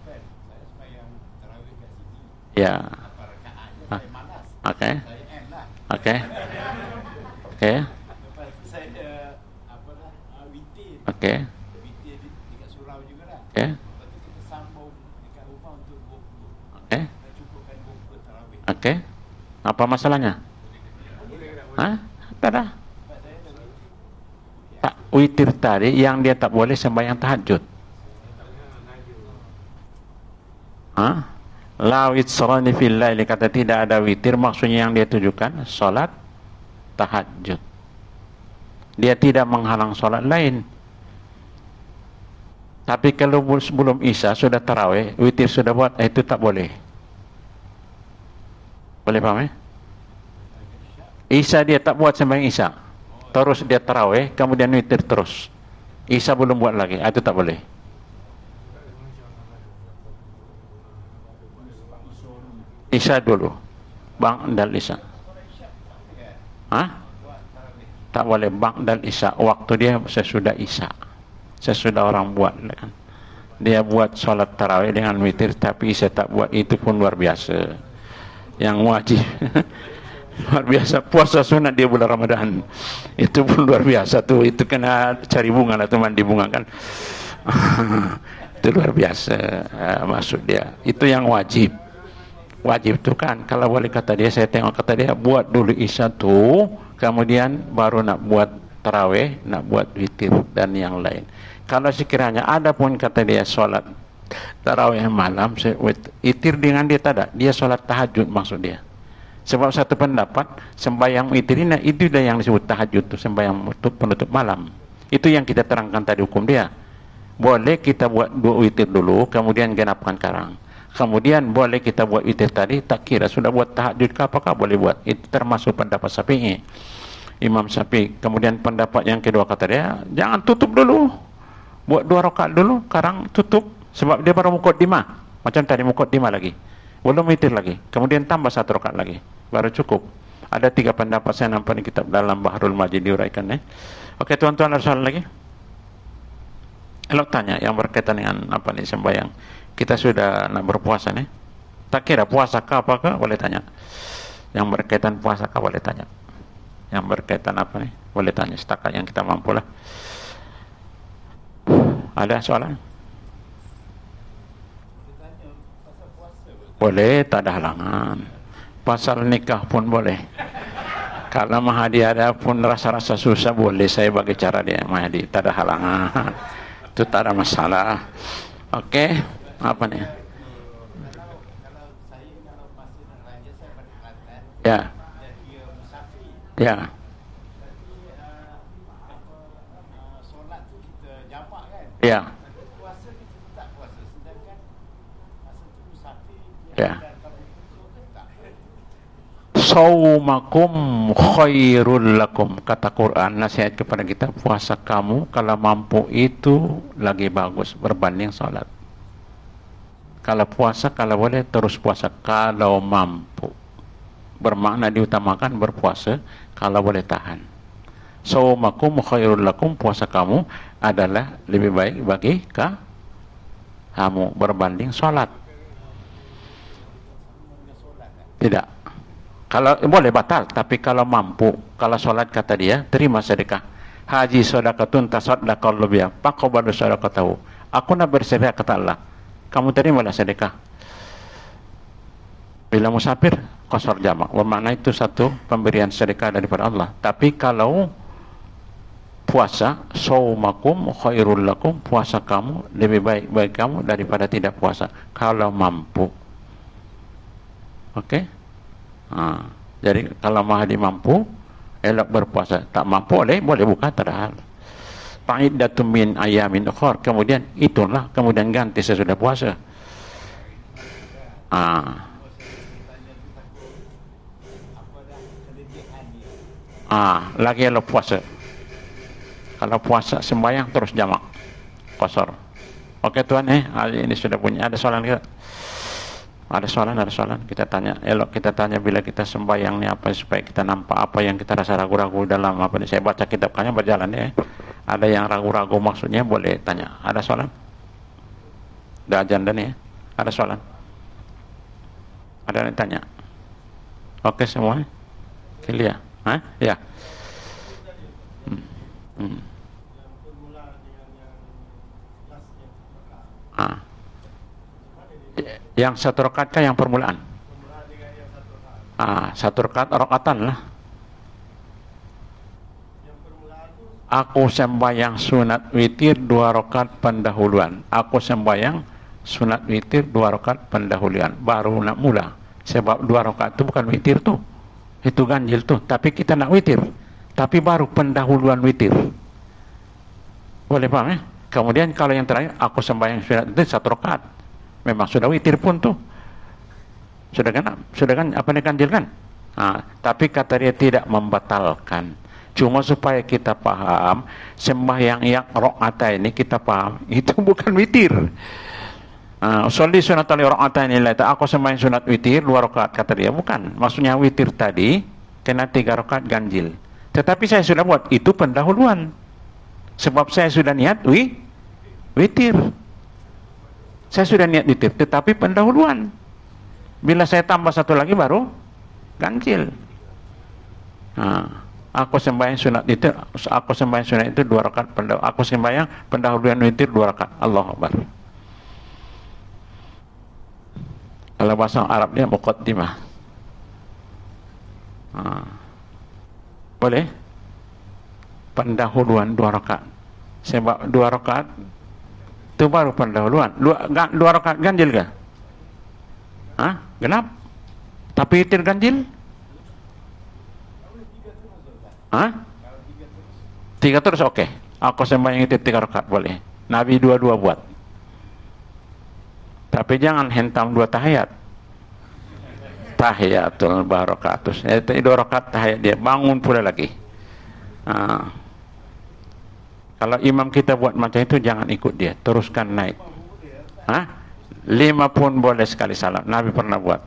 [SPEAKER 3] Saya sembahyang tarawih kat sini.
[SPEAKER 1] Ya.
[SPEAKER 3] Apa rakaatnya saya malas.
[SPEAKER 1] Okey.
[SPEAKER 3] Saya end lah.
[SPEAKER 1] Okey. Okey.
[SPEAKER 3] Lepas tu saya witir.
[SPEAKER 1] Okey.
[SPEAKER 3] Witir dekat surau jugalah.
[SPEAKER 1] Okey.
[SPEAKER 3] Lepas tu kita sambung dekat rumah untuk 20.
[SPEAKER 1] Okey.
[SPEAKER 3] Nak cukupkan 20 tarawih.
[SPEAKER 1] Okey. Apa masalahnya? Tak ada. Tak, witir tadi yang dia tak boleh sembahyang tahajud. La witsrani fil laili, kata tidak ada witir, maksudnya yang dia tujukan salat tahajud. Dia tidak menghalang salat lain. Tapi kalau sebelum Isya sudah tarawih, witir sudah buat, itu tak boleh. Boleh faham? Isya dia tak buat sembahyang Isya. Terus dia tarawih, kemudian witir terus. Isya belum buat lagi, itu tak boleh. Isya dulu. Ba'dal Isya. Tak boleh ba'dal Isya. Waktu dia sesudah Isya. Sesudah orang buat. Dia buat solat tarawih dengan witir, tapi Isya tak buat. Itu pun luar biasa. Yang wajib. Luar biasa. Puasa sunat dia bulan Ramadan. Itu pun luar biasa tuh. Itu kena cari bunga lah, mandi bunga kan. Itu luar biasa. Maksud dia. Itu yang wajib. Wajib tu kan. Kalau boleh kata dia, saya tengok kata dia, buat dulu Isya tu, kemudian baru nak buat tarawih, nak buat witir dan yang lain. Kalau sekiranya ada pun kata dia solat tarawih malam, witir dengan dia tak ada. Dia solat tahajud maksud dia. Sebab satu pendapat, sembahyang witir ini, itu dah yang disebut tahajud tu, sembahyang penutup malam. Itu yang kita terangkan tadi hukum dia. Boleh kita buat 2 witir dulu, kemudian genapkan karang. Kemudian boleh kita buat witir tadi, tak kira sudah buat tahajud ke apakah boleh buat. Itu termasuk pendapat Syafi'i, Imam Syafi'i. Kemudian pendapat yang kedua kata dia, jangan tutup dulu, buat 2 rakaat dulu, karang tutup. Sebab dia baru muqaddimah. Macam tadi muqaddimah lagi, belum witir lagi, kemudian tambah 1 rakaat lagi. baru cukup. Ada 3 pendapat saya nampak di kitab dalam Bahrul Majid diuraikan Oke, tuan-tuan, ada soalan lagi? Elok tanya yang berkaitan dengan apa nih sembahyang. Kita sudah nak berpuasa nih. Tak kira puasa kah apakah boleh tanya. Yang berkaitan puasa kah boleh tanya. Yang berkaitan apa nih boleh tanya setakat yang kita mampu lah. Ada soalan? Boleh, tak ada halangan. Pasal nikah pun boleh. Kalau Mahdi ada pun rasa-rasa susah, boleh saya bagi cara dia Mahdi, tak ada halangan. Itu tak ada masalah. Oke, apa nih? Ya. Ya. Ya. Ya. Saumakum khairul lakum, kata Quran, nasihat kepada kita, puasa kamu kalau mampu itu lagi bagus berbanding salat. Kalau puasa, kalau boleh terus puasa kalau mampu. Bermakna diutamakan berpuasa kalau boleh tahan. Saumakum khairul lakum, puasa kamu adalah lebih baik bagi kamu berbanding salat. Tidak. Kalau boleh batal, tapi kalau mampu, kalau solat kata dia, terima sedekah. Haji sedekatun tasaddaqallahu biha, faqbalu sedekatahu. Aku nak bersedekah kata Allah. Kamu terimalah sedekah. Bila musafir, qasar jamak. Bermakna itu satu pemberian sedekah daripada Allah. Tapi kalau puasa, saumakum khairul lakum, puasa kamu lebih baik bagi kamu daripada tidak puasa kalau mampu. Oke? Jadi kalau Mahdi mampu, elok berpuasa. Tak mampu boleh buka, tak ada hal. Fa'iddatun min ayamin ukhar, kemudian itulah, kemudian ganti sesudah puasa. Lagi elok puasa. Kalau puasa sembahyang terus jamak qasar. Oke tuan, hari ini sudah punya. Ada soalan kita? Ada soalan, kita tanya. Elok kita tanya bila kita sembahyang ni apa, supaya kita nampak apa yang kita rasa ragu-ragu dalam apa ni. Saya baca kitabnya berjalan Ada yang ragu-ragu maksudnya, boleh tanya. Ada soalan? Dah ajan dah ni Ada soalan? Ada yang tanya? Oke semua? Clear? Ya. Yang satu rakaat kah yang permulaan? Satu rakaatan lah. Aku sembahyang sunat witir 2 rakaat pendahuluan. Aku sembahyang sunat witir 2 rakaat pendahuluan. Baru nak mula. Sebab 2 rakaat itu bukan witir tuh. Itu ganjil tuh. Tapi kita nak witir. Tapi baru pendahuluan witir. Boleh paham ya? Kemudian kalau yang terakhir, aku sembahyang sunat witir 1 rakaat. Memang sudah witir pun tuh. Sudah kan apa nih ganjil kan? Tapi kata dia tidak membatalkan. Cuma supaya kita paham, sembahyang yang rakaat ini kita paham, itu bukan witir. Sholli sunnatal rakaat ini, aku sembahyang sunat witir 2 rakaat, kata dia. Bukan. Maksudnya witir tadi kena 3 rakaat ganjil. Tetapi saya sudah buat itu pendahuluan. Sebab saya sudah niat witir. Saya sudah niat witir, tetapi pendahuluan. Bila saya tambah satu lagi baru ganjil. Aku sembahyang sunat itu, 2 rakaat pendahuluan. Aku sembahyang pendahuluan witir 2 rakaat. Allahu Akbar. Kalau bahasa Arabnya muqaddimah. Boleh? Pendahuluan 2 rakaat. Sebab 2 rakaat itu baru pendahuluan. 2 rakaat ganjil kah? Genap? Tapi witir ganjil? 3 terus oke. Aku sembahyang itu 3 rakaat boleh. Nabi 2 buat. Tapi jangan hentam 2 tahiyat. Tahiyatul barakatus. Itu 2 rakaat tahiyat dia. Bangun pula lagi. Kalau imam kita buat macam itu, jangan ikut dia, teruskan naik. 5 pun boleh sekali salam. Nabi pernah buat.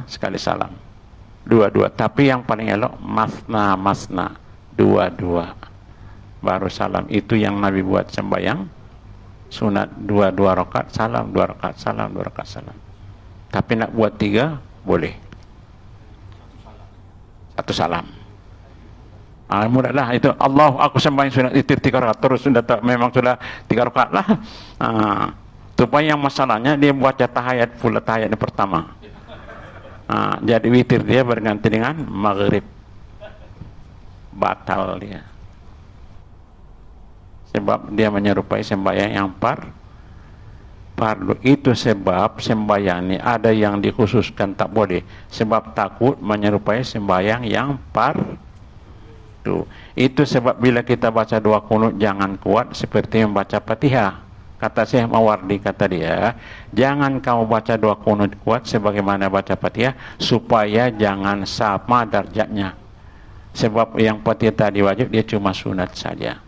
[SPEAKER 1] Sekali salam. Dua-dua. Tapi yang paling elok masna, dua-dua. Baru salam. Itu yang Nabi buat sembahyang sunat, dua rakaat salam, 2 rakaat salam, 2 rakaat salam. Tapi nak buat 3 boleh. Satu salam. Mudahlah itu. Allah, aku sembahyang sunat itu 3 rakaat terus sudah tak, memang sudah 3 rakaat lah. Supaya yang masalahnya dia baca tahiyat pula, tahiyat yang pertama. Jadi witir dia berganti dengan maghrib. Batal dia. Sebab dia menyerupai sembahyang yang fardu. Itu sebab sembahyang ini ada yang dikhususkan tak boleh. Sebab takut menyerupai sembahyang yang fardu. Itu sebab bila kita baca doa kunut jangan kuat seperti membaca Fatihah. Kata Syekh Mawardi, kata dia, jangan kamu baca doa kunut kuat sebagaimana baca Fatihah, supaya jangan sama darjatnya. Sebab yang Fatihah tadi wajib, dia cuma sunat saja,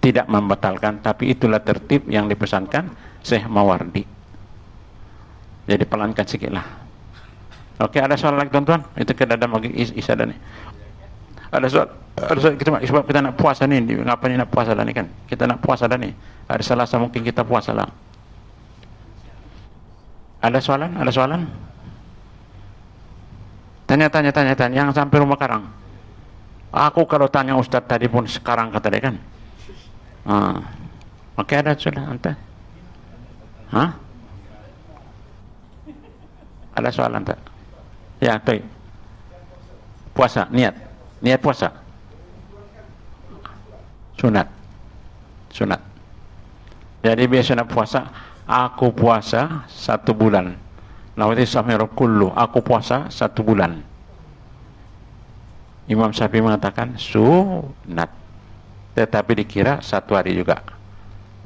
[SPEAKER 1] tidak membatalkan. Tapi itulah tertib yang dipesankan Syekh Mawardi. Jadi pelankan sedikit lah. Oke, ada soal lagi tuan-tuan? Itu kita ada bagi isadah nih. Ada soal sebab kita nak puasa ni, ngapa ni nak puasa dah ni kan? Kita nak puasa dah ni. Hari Selasa mungkin kita puasa lah. Ada soalan? Ada soalan? Tanya yang sampai rumah Karang. Aku kalau tanya Ustaz tadi pun sekarang kata dia kan. Oke, ada soalan anta? Ada soalan tak? Ya, baik. Puasa, niat puasa. Sunat. Jadi biasa nak puasa, aku puasa 1 bulan. Nawati samiru kullu, aku puasa 1 bulan. Imam Syafi'i mengatakan sunat. Tetapi dikira 1 hari juga.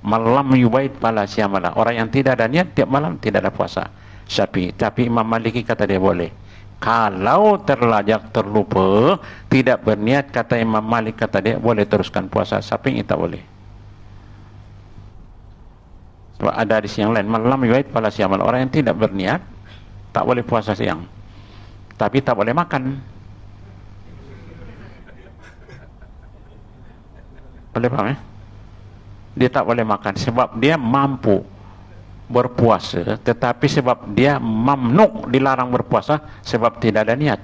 [SPEAKER 1] Malam yubaid pala siamalah. Orang yang tidak ada niat tiap malam tidak ada puasa. Syafi'i. Tapi Imam Maliki kata dia boleh. Kalau terlajak terlupa, tidak berniat, kata Imam Malik, kata dia boleh teruskan puasa. Syafi'i tak boleh. Sebab ada hadis yang lain, malam yubaid pala siamal. Orang yang tidak berniat tak boleh puasa siang, tapi tak boleh makan. Boleh paham ya? Dia tak boleh makan sebab dia mampu berpuasa, tetapi sebab dia mamnu, dilarang berpuasa sebab tidak ada niat.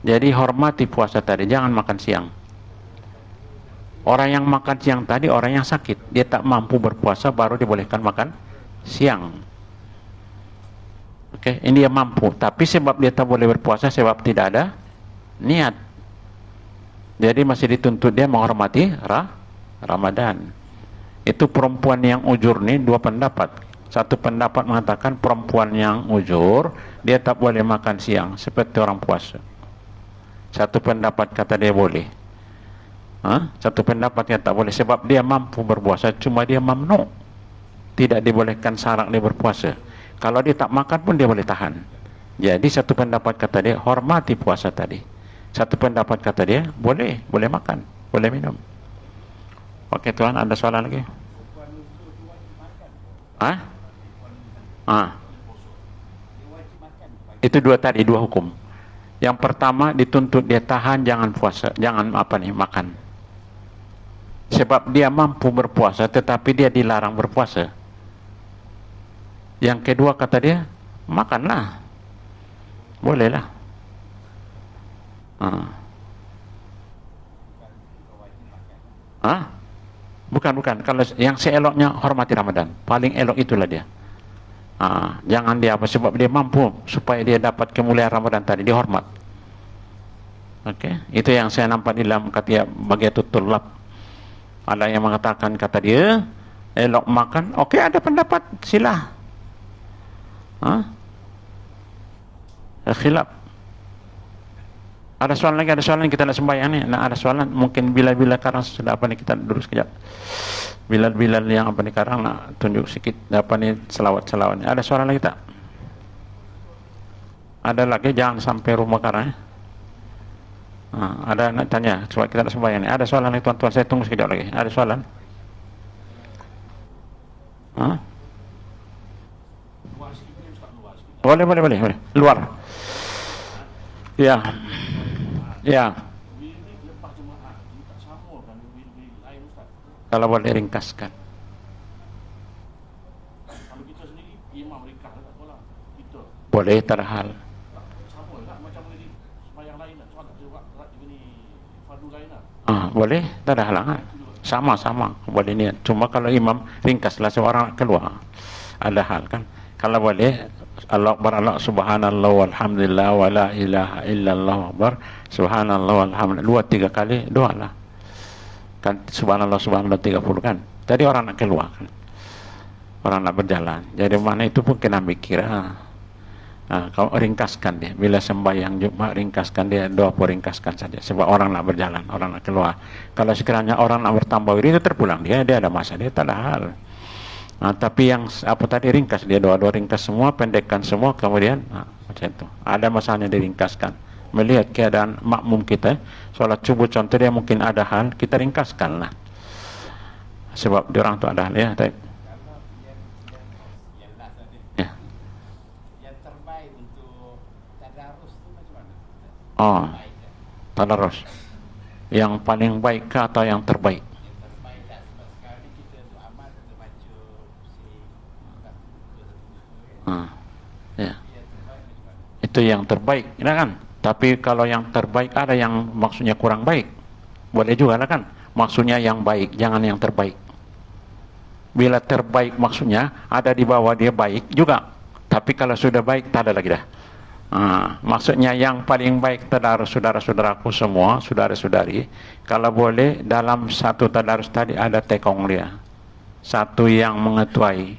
[SPEAKER 1] Jadi hormati puasa tadi, jangan makan siang. Orang yang makan siang tadi orang yang sakit, dia tak mampu berpuasa baru dibolehkan makan siang. Oke, ini dia mampu, tapi sebab dia tak boleh berpuasa sebab tidak ada niat. Jadi masih dituntut dia menghormati Ramadan. Itu perempuan yang ujur ni 2 pendapat. Satu pendapat mengatakan perempuan yang ujur dia tak boleh makan siang seperti orang puasa. Satu pendapat kata dia boleh. Satu pendapat yang tak boleh sebab dia mampu berpuasa, cuma dia mamnu, tidak dibolehkan syarat dia berpuasa. Kalau dia tak makan pun dia boleh tahan. Jadi satu pendapat kata dia hormati puasa tadi. Satu pendapat kata dia boleh makan, boleh minum. Oke tuan, ada soalan lagi? Itu 2 tadi, 2 hukum. Yang pertama dituntut dia tahan, jangan puasa, jangan makan. Sebab dia mampu berpuasa tetapi dia dilarang berpuasa. Yang kedua kata dia, makanlah. Bolehlah. Bukan. Kalau yang seeloknya hormati Ramadan, paling elok itulah dia. Jangan dia sebab dia mampu supaya dia dapat kemuliaan Ramadan tadi, dia hormat. Oke, itu yang saya nampak di dalam kata Bagiatul Tullab. Ada yang mengatakan kata dia elok makan. Oke, ada pendapat, sila. Khilaf. Ada soalan lagi, kita nak sembahyang ni. Ada soalan, mungkin bila-bila karang sudah kita duduk sekejap. Bilal yang karang nak tunjuk sikit selawat-selawat ni. Ada soalan lagi tak? Ada lagi, jangan sampai rumah karang. Ada nak tanya, sebab kita nak sembahyang ni. Ada soalan lagi tuan-tuan, saya tunggu sekejap lagi. Ada soalan? Boleh. Luar. Ya. Ya.
[SPEAKER 2] Wirid lepas jemaah ini tak sama kan wirid lain Ustaz.
[SPEAKER 1] Kalau boleh ringkaskan.
[SPEAKER 2] Kalau kita sendiri imam ringkas tak apalah. Kita
[SPEAKER 1] Boleh tak ada hal.
[SPEAKER 2] sama tak macam wirid sembahyang lain nak solat juga ni fardu lain lah.
[SPEAKER 1] Boleh, tak ada halangan. Sama-sama boleh niat. Cuma kalau imam ringkaslah seorang keluar. Ada hal kan. Kalau boleh Allah Akbar, Allah subhanallah walhamdulillah wa la ilaha illallah akbar subhanallah walhamdulillah 2-3 kali doa lah kan, subhanallah 30 kan. Tadi orang nak keluar kan, orang nak berjalan, jadi mana itu pun kena mikir. Kau ringkaskan dia bila sembahyang Jumat, ringkaskan dia, doa pun ringkaskan saja sebab orang nak berjalan, orang nak keluar. Kalau sekiranya orang nak bertambah itu terpulang, dia ada masa, dia tak ada hal. Tapi yang apa tadi ringkas dia, doa-doa ringkas semua, pendekkan semua, kemudian macam itu. Ada masanya diringkaskan. Melihat keadaan makmum kita, solat subuh contoh dia mungkin ada hal, kita ringkaskan lah. Sebab dia orang tu ada hal ya.
[SPEAKER 3] Kalau yang last tadi,
[SPEAKER 1] Ya.
[SPEAKER 3] yang terbaik untuk tadarus tu macam mana? Terbaik kan?
[SPEAKER 1] Tadarus. Yang paling baik ke atau yang terbaik?
[SPEAKER 3] Yang terbaik lah, sebab sekarang ni kita untuk amal kita baca
[SPEAKER 1] Ya.
[SPEAKER 3] yang terbaik macam mana?
[SPEAKER 1] Itu yang terbaik, ya kan? Tapi kalau yang terbaik ada yang maksudnya kurang baik, boleh juga lah kan? Maksudnya yang baik, jangan yang terbaik. Bila terbaik maksudnya ada di bawah dia baik juga. Tapi kalau sudah baik tak ada lagi dah. Maksudnya yang paling baik tadarus saudara-saudaraku semua, saudara-saudari, kalau boleh dalam satu tadarus tadi ada tekong dia. Satu yang mengetuai,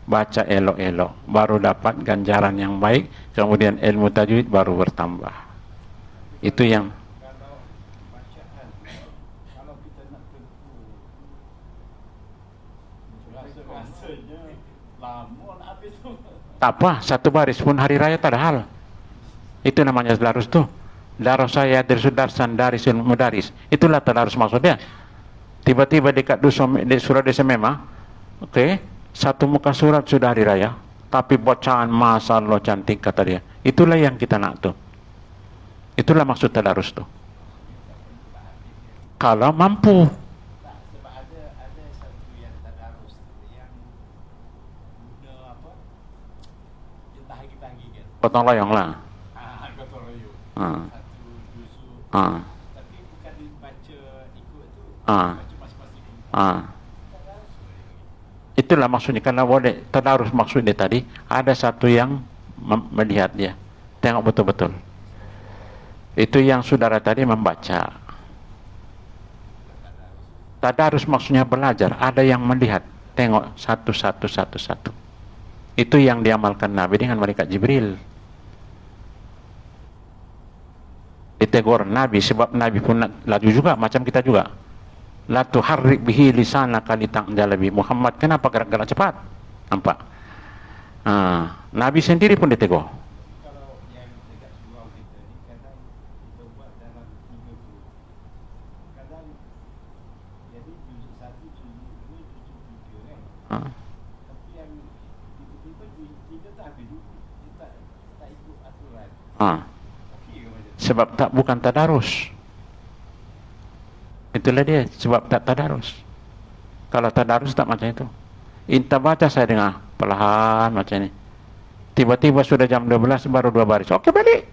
[SPEAKER 1] baca elok-elok, baru dapat ganjaran yang baik, kemudian ilmu tajwid baru bertambah. Itu yang
[SPEAKER 3] Kalau bacaan, kalau kita nak tentu rasanya lama nak habis tu.
[SPEAKER 1] tak apa, satu baris pun hari raya tak ada hal. Itu namanya tadarus tuh. Darus saya dari sudarsan dari mudaris. Itulah tadarus maksudnya. Tiba-tiba dekat surah desa memang, oke, satu muka surat sudah hari raya, tapi bacaan Masya Allah cantik kata dia. Itulah yang kita nak tuh. Itulah maksud tadarus tuh. Kalau mampu.
[SPEAKER 3] Tak, sebab ada satu yang tadarus tu yang guna apa? Yang tahagi-tahagi kan.
[SPEAKER 1] Potong loyong lah.
[SPEAKER 3] Gotong royong.
[SPEAKER 1] Ah.
[SPEAKER 3] Satu juzuk.
[SPEAKER 1] Ah.
[SPEAKER 3] Tapi bukan dibaca ikut tu.
[SPEAKER 1] Ah.
[SPEAKER 3] Baca masing-masing. Tadarus boleh.
[SPEAKER 1] Itulah maksudnya. Karena boleh tadarus maksudnya tadi, ada satu yang melihat dia, tengok betul-betul. Itu yang saudara tadi membaca. Tadarus maksudnya belajar, ada yang melihat, tengok satu. Itu yang diamalkan Nabi dengan malaikat Jibril. Ditegur Nabi, sebab Nabi pun laju juga macam kita juga. La tuharrik bihi lisanaka lita'jala bi. Muhammad, kenapa gerak-gerak cepat? Nampak? Nabi sendiri pun ditegur.
[SPEAKER 3] Kalau yang dekat surau kita ni, kadang kita buat dalam 3 juz. Kadang jadi juzuk 1, juzuk 2, juzuk 3 kan. Tapi yang tiba-tiba juzuk 3 tak habis dulu. Dia tak ikut aturan. Okey ke macam tu?
[SPEAKER 1] Sebab tak bukan tadarus. Itulah dia, sebab tak tadarus. Kalau tadarus tak macam itu. Inta baca saya dengar perlahan macam ni. Tiba-tiba sudah jam 12 baru 2 baris. Okey balik.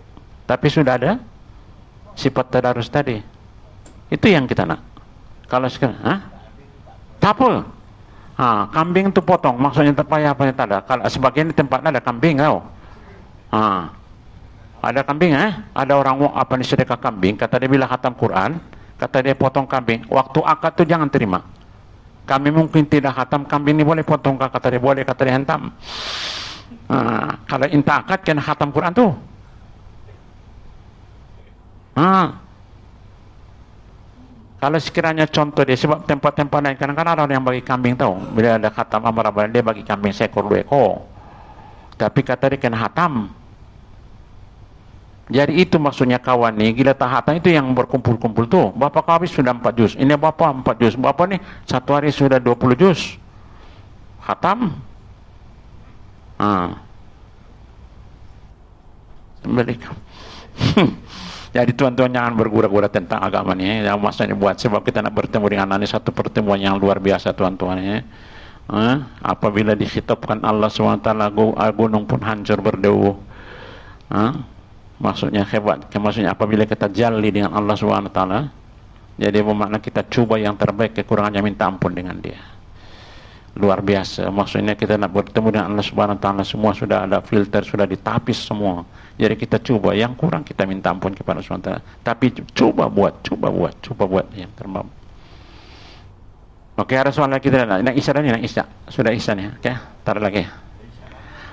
[SPEAKER 1] Tapi sudah ada sifat tadarus tadi. Itu yang kita nak. Kalau sekarang, tak apa. Kambing tu potong, maksudnya tak payah apa yang tak ada. Kalau sebagian di tempat ada kambing tau. Ada kambing ada orang apa ni sedekah kambing, kata dia bila khatam Quran, kata dia potong kambing, waktu akad tu jangan terima. Kami mungkin tidak khatam kambing ni boleh potong, kata dia boleh, kata dia hentam. Kalau inta akad kena khatam Quran tu. Kalau sekiranya contoh dia, sebab tempat-tempat lain kadang-kadang ada orang yang bagi kambing tahu, bila ada khatam amar dia bagi kambing seekor 2 ekor. Tapi kata dia kena khatam. Jadi itu maksudnya kawan ni, gila tak khatam itu yang berkumpul-kumpul tu. Berapa kau habis sudah 4 juz. Ini berapa 4 juz. Berapa ni? Satu hari sudah 20 juz. Khatam. balik. Jadi tuan-tuan jangan bergura-gura tentang agama ini, yang maksudnya buat sebab kita nak bertemu dengan ini satu pertemuan yang luar biasa tuan-tuan ya. Apabila dikhitabkan Allah SWT, gunung pun hancur berdebu. Maksudnya hebat. Maksudnya apabila kita jali dengan Allah SWT, jadi bermakna kita coba yang terbaik, kekurangannya minta ampun dengan dia. Luar biasa. Maksudnya kita nak bertemu dengan Allah Subhanahu wa taala, semua sudah ada filter, sudah ditapis semua. Jadi kita coba yang kurang, kita minta ampun kepada Allah Subhanahu wa taala. Tapi coba buat yang terbaik. Oke, ada soal lagi tidak? Nak isya dah ni, nak isya. Sudah isya ni. Okey, tar lagi.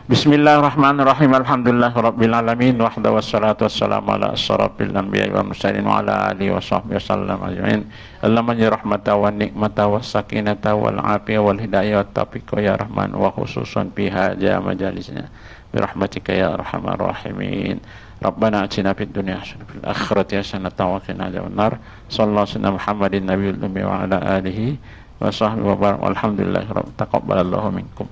[SPEAKER 1] Bismillahirrahmanirrahim. Alhamdulillahirabbil alamin wahda wassalatu wassalamu ala asyrafil anbiya'i wal mursalin wa ala alihi washabbihi wasallam ajmain. Allahumma ya rahmata wa nikmata wa sakinata wal afiyah wal hidayah wat taufiq ya rahman wa khususan fi hadha majalisnya bi rahmatika ya arhamar rahimin. Rabbana atina fid dunya hasanah fil akhirati hasanah wa qina adzabannar. Sallallahu alaihi wasallam Muhammadin nabiyil ummi wa ala alihi wa sahbihi wa barak. Walhamdulillah rabbil taqabbalallahu minkum.